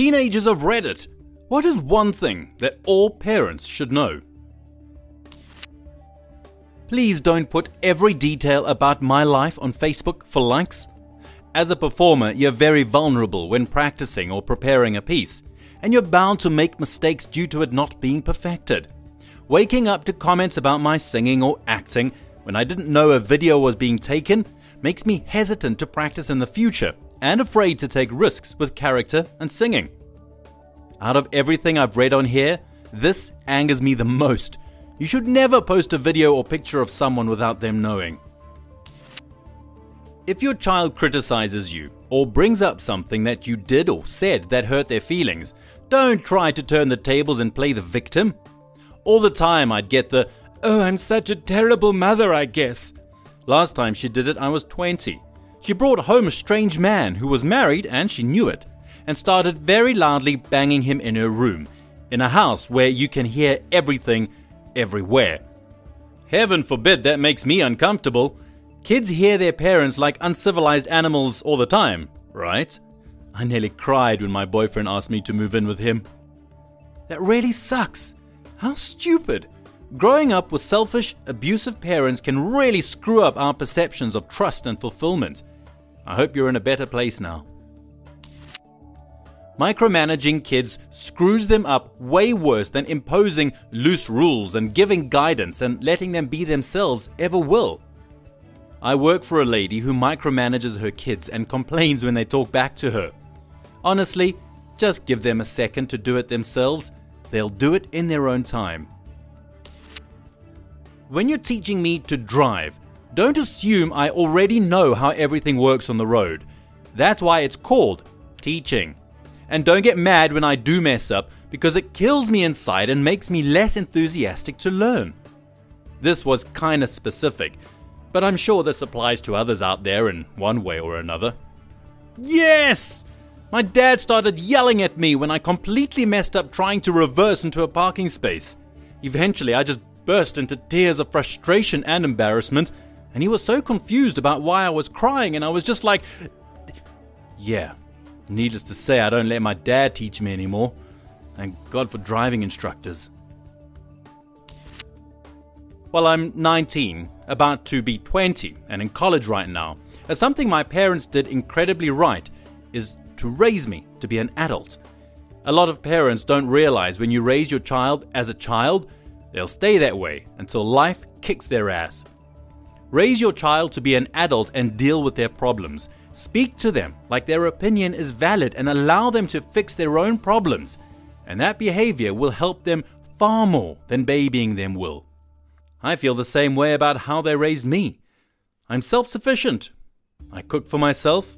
Teenagers of Reddit, what is one thing that all parents should know? Please don't put every detail about my life on Facebook for likes. As a performer, you're very vulnerable when practicing or preparing a piece, and you're bound to make mistakes due to it not being perfected. Waking up to comments about my singing or acting when I didn't know a video was being taken makes me hesitant to practice in the future and afraid to take risks with character and singing. Out of everything I've read on here, this angers me the most. You should never post a video or picture of someone without them knowing. If your child criticizes you or brings up something that you did or said that hurt their feelings, don't try to turn the tables and play the victim. All the time I'd get the, "Oh, I'm such a terrible mother, I guess." Last time she did it, I was 20. She brought home a strange man who was married and she knew it, and started very loudly banging him in her room, in a house where you can hear everything, everywhere. Heaven forbid that makes me uncomfortable. Kids hear their parents like uncivilized animals all the time, right? I nearly cried when my boyfriend asked me to move in with him. That really sucks. How stupid. Growing up with selfish, abusive parents can really screw up our perceptions of trust and fulfillment. I hope you're in a better place now. Micromanaging kids screws them up way worse than imposing loose rules and giving guidance and letting them be themselves ever will. I work for a lady who micromanages her kids and complains when they talk back to her. Honestly, just give them a second to do it themselves. They'll do it in their own time. When you're teaching me to drive, don't assume I already know how everything works on the road. That's why it's called teaching. And don't get mad when I do mess up, because it kills me inside and makes me less enthusiastic to learn. This was kinda specific, but I'm sure this applies to others out there in one way or another. Yes! My dad started yelling at me when I completely messed up trying to reverse into a parking space. Eventually, I just burst into tears of frustration and embarrassment, and he was so confused about why I was crying, and I was just like, yeah. Needless to say, I don't let my dad teach me anymore. Thank God for driving instructors. Well, I'm 19, about to be 20, and in college right now. As something my parents did incredibly right is to raise me to be an adult. A lot of parents don't realize when you raise your child as a child, they'll stay that way until life kicks their ass. Raise your child to be an adult and deal with their problems. Speak to them like their opinion is valid and allow them to fix their own problems. And that behavior will help them far more than babying them will. I feel the same way about how they raised me. I'm self-sufficient. I cook for myself,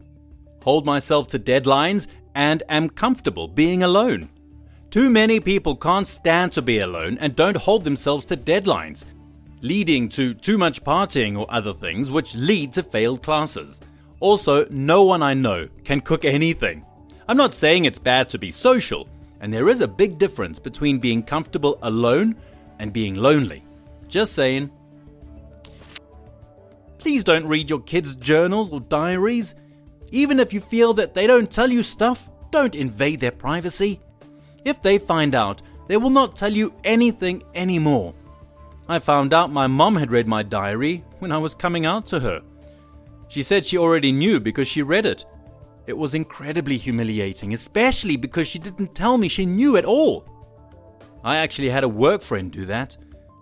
hold myself to deadlines, and am comfortable being alone. Too many people can't stand to be alone and don't hold themselves to deadlines, leading to too much partying or other things which lead to failed classes. Also, no one I know can cook anything. I'm not saying it's bad to be social, and there is a big difference between being comfortable alone and being lonely. Just saying. Please don't read your kids' journals or diaries. Even if you feel that they don't tell you stuff, don't invade their privacy. If they find out, they will not tell you anything anymore. I found out my mom had read my diary when I was coming out to her. She said she already knew because she read it. It was incredibly humiliating, especially because she didn't tell me she knew at all. I actually had a work friend do that.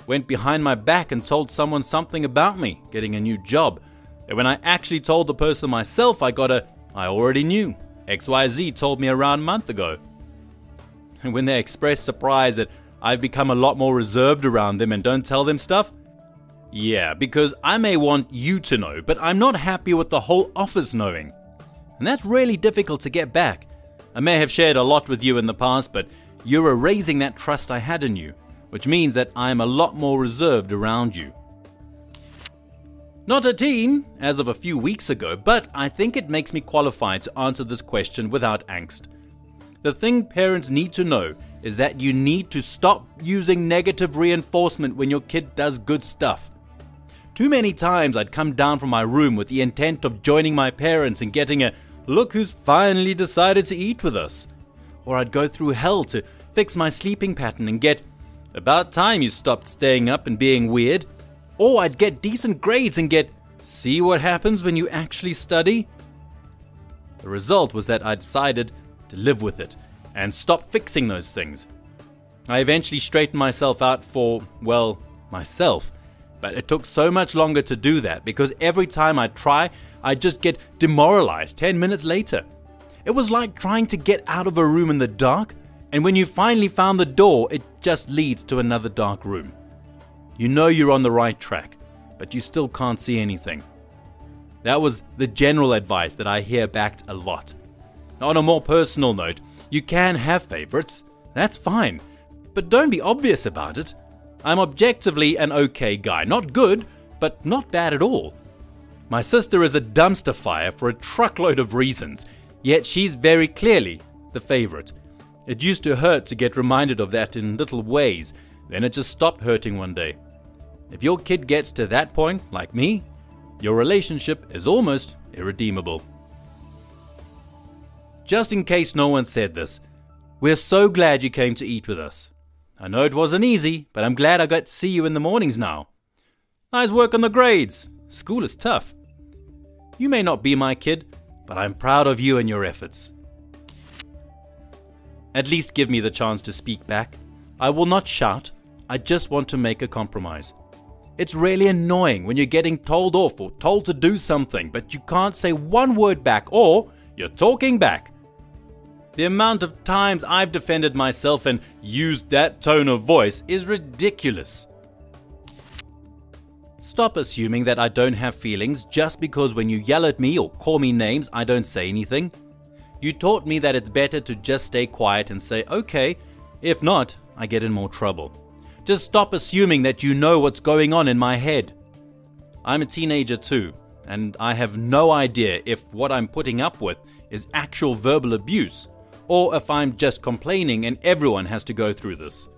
Went behind my back and told someone something about me getting a new job. And when I actually told the person myself, I already knew. XYZ told me around a month ago. And when they express surprise that I've become a lot more reserved around them and don't tell them stuff, yeah, because I may want you to know, but I'm not happy with the whole office knowing. And that's really difficult to get back. I may have shared a lot with you in the past, but you're erasing that trust I had in you, which means that I'm a lot more reserved around you. Not a teen, as of a few weeks ago, but I think it makes me qualified to answer this question without angst. The thing parents need to know is that you need to stop using negative reinforcement when your kid does good stuff. Too many times I'd come down from my room with the intent of joining my parents and getting a "look who's finally decided to eat with us," or I'd go through hell to fix my sleeping pattern and get, "About time you stopped staying up and being weird," or I'd get decent grades and get, "See what happens when you actually study?" The result was that I decided to live with it and stop fixing those things. I eventually straightened myself out for, well, myself, but it took so much longer to do that because every time I try, I just get demoralized 10 minutes later. It was like trying to get out of a room in the dark, and when you finally found the door, it just leads to another dark room. You know you're on the right track, but you still can't see anything. That was the general advice that I hear backed a lot. On a more personal note, you can have favorites, that's fine, but don't be obvious about it. I'm objectively an okay guy, not good, but not bad at all. My sister is a dumpster fire for a truckload of reasons, yet she's very clearly the favorite. It used to hurt to get reminded of that in little ways, then it just stopped hurting one day. If your kid gets to that point, like me, your relationship is almost irredeemable. Just in case no one said this, we're so glad you came to eat with us. I know it wasn't easy, but I'm glad I got to see you in the mornings now. Nice work on the grades. School is tough. You may not be my kid, but I'm proud of you and your efforts. At least give me the chance to speak back. I will not shout. I just want to make a compromise. It's really annoying when you're getting told off or told to do something, but you can't say one word back or you're talking back. The amount of times I've defended myself and used that tone of voice is ridiculous. Stop assuming that I don't have feelings just because when you yell at me or call me names, I don't say anything. You taught me that it's better to just stay quiet and say, okay, if not, I get in more trouble. Just stop assuming that you know what's going on in my head. I'm a teenager too, and I have no idea if what I'm putting up with is actual verbal abuse, or if I'm just complaining and everyone has to go through this.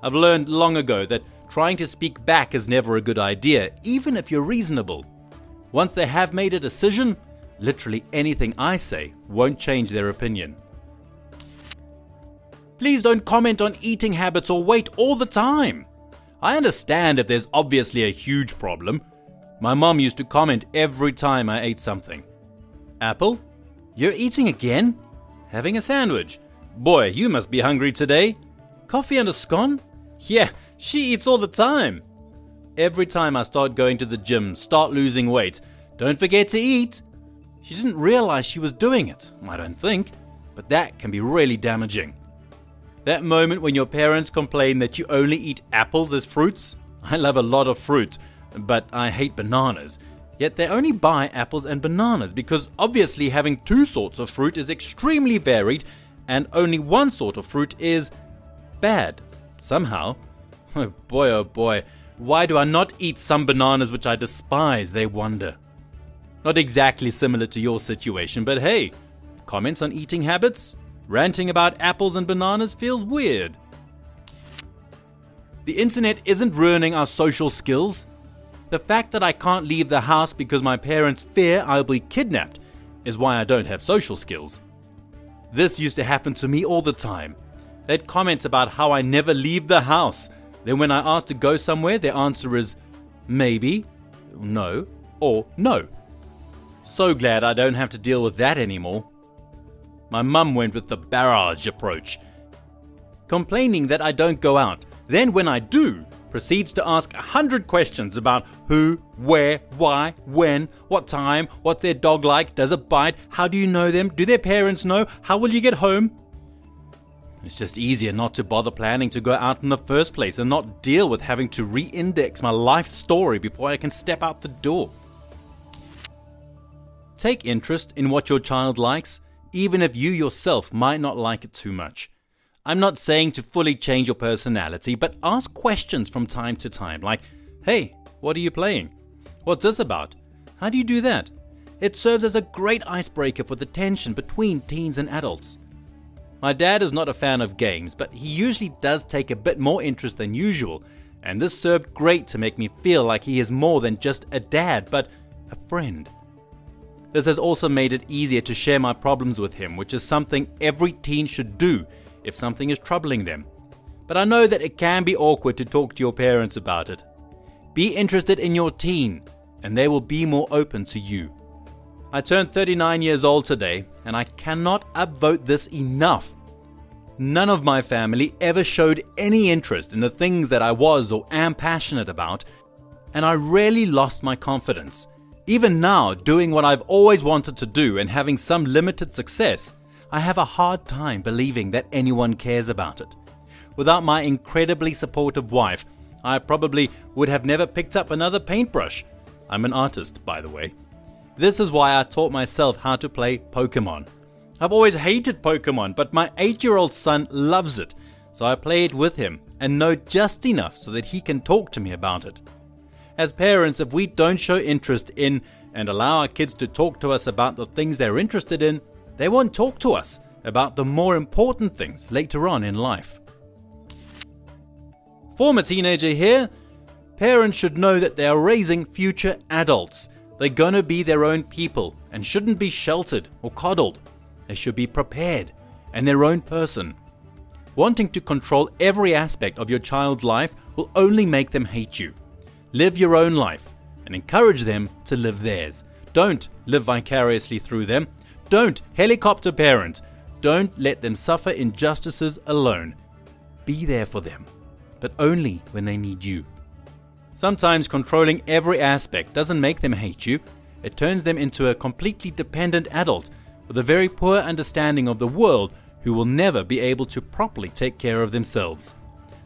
I've learned long ago that trying to speak back is never a good idea, even if you're reasonable. Once they have made a decision, literally anything I say won't change their opinion. Please don't comment on eating habits or weight all the time. I understand if there's obviously a huge problem. My mom used to comment every time I ate something. Apple? You're eating again? Having a sandwich? Boy, you must be hungry today. Coffee and a scone? Yeah, she eats all the time. Every time I start going to the gym, start losing weight, don't forget to eat. She didn't realize she was doing it, I don't think, but that can be really damaging. That moment when your parents complain that you only eat apples as fruits? I love a lot of fruit, but I hate bananas. Yet they only buy apples and bananas because obviously having two sorts of fruit is extremely varied and only one sort of fruit is bad. Somehow. Oh boy, why do I not eat some bananas which I despise, they wonder. Not exactly similar to your situation, but hey, comments on eating habits? Ranting about apples and bananas feels weird. The internet isn't ruining our social skills. The fact that I can't leave the house because my parents fear I'll be kidnapped is why I don't have social skills. This used to happen to me all the time. They'd comment about how I never leave the house. Then when I ask to go somewhere, their answer is maybe, no, or no. So glad I don't have to deal with that anymore. My mum went with the barrage approach, complaining that I don't go out. Then when I do, proceeds to ask 100 questions about who, where, why, when, what time, what's their dog like, does it bite, how do you know them, do their parents know, how will you get home? It's just easier not to bother planning to go out in the first place and not deal with having to re-index my life story before I can step out the door. Take interest in what your child likes, even if you yourself might not like it too much. I'm not saying to fully change your personality, but ask questions from time to time, like, hey, what are you playing? What's this about? How do you do that? It serves as a great icebreaker for the tension between teens and adults. My dad is not a fan of games, but he usually does take a bit more interest than usual, and this served great to make me feel like he is more than just a dad, but a friend. This has also made it easier to share my problems with him, which is something every teen should do if something is troubling them. But I know that it can be awkward to talk to your parents about it. Be interested in your teen, and they will be more open to you. I turned 39 years old today, and I cannot upvote this enough. None of my family ever showed any interest in the things that I was or am passionate about, and I rarely lost my confidence. Even now, doing what I've always wanted to do and having some limited success, I have a hard time believing that anyone cares about it. Without my incredibly supportive wife, I probably would have never picked up another paintbrush. I'm an artist, by the way. This is why I taught myself how to play Pokemon. I've always hated Pokemon, but my 8-year-old son loves it, so I play it with him and know just enough so that he can talk to me about it. As parents, if we don't show interest in and allow our kids to talk to us about the things they're interested in, they won't talk to us about the more important things later on in life. Former teenager here. Parents should know that they are raising future adults. They're gonna be their own people and shouldn't be sheltered or coddled. They should be prepared and their own person. Wanting to control every aspect of your child's life will only make them hate you. Live your own life and encourage them to live theirs. Don't live vicariously through them. Don't helicopter parent. Don't let them suffer injustices alone. Be there for them, but only when they need you. Sometimes controlling every aspect doesn't make them hate you. It turns them into a completely dependent adult with a very poor understanding of the world who will never be able to properly take care of themselves.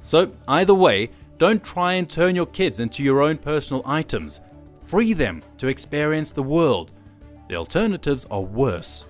So either way, don't try and turn your kids into your own personal items. Free them to experience the world. The alternatives are worse.